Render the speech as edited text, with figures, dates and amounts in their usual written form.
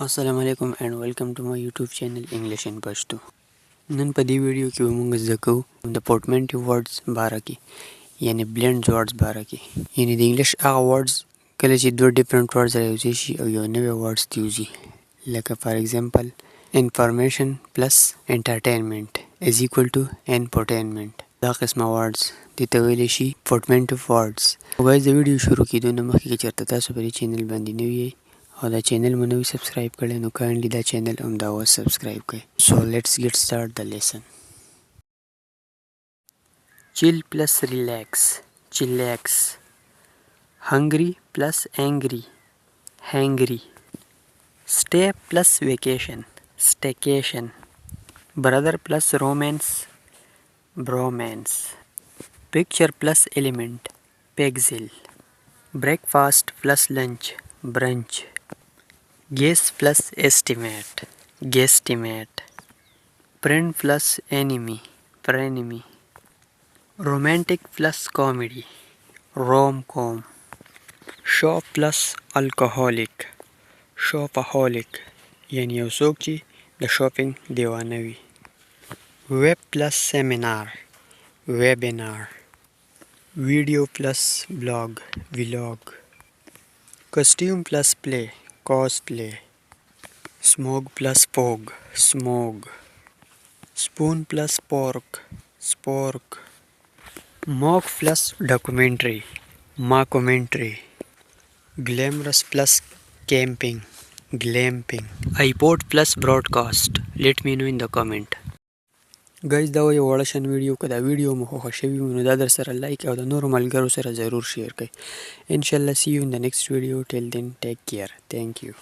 السلام علیکم and welcome to my YouTube channel English in Pashto. نن په دې ویډیو کې موږ زده کوو د Portmanteau words باره کې یعنی blend words باره کې یعنی د انګلیش هغه words کله چې دوه different words راوځي شي او یو نوی words دیوځي لکه for example information plus entertainment is equal to entertainment دا قسمه words دې ته ویلی شي Portmanteau words. وایي د ویډیو شروع کېدو نه مخکې که چېرته تاسو په دې چینل باندې نوي یئ او دا چینل مو نوی سبسکرایب کړی نو کایندلی دا چینل همدا اوس سبسکرایب کړئ. So let's get start the lesson. Chill plus relax, chillax. Hungry plus angry, hangry. Stay plus vacation, staycation. Brother plus romance, bromance. Picture plus element, pixel. Breakfast plus lunch, brunch. Guess plus estimate, guesstimate. Friend plus enemy, frenemy. Romantic plus comedy, rom-com. Shop plus alcoholic, shopaholic. یعنی یو څوک چې د شاپینګ دیوانه وي. Web plus seminar, webinar. Video plus blog, vlog. Costume plus play, cosplay. Smog plus fog, smog. Spoon plus pork, spork. Mock plus documentary, mockumentary. Glamorous plus camping, glamping. iPod plus broadcast. Let me know in the comment. Guys دا یو وړه شان ویډیو که دا ویډیو مو خوښه شوي وي نو دا در سره لایک او د نورو ملګرو سره ضرور شیر کړئ. انشاءالله see you in the next video. Till then take care. Thank you.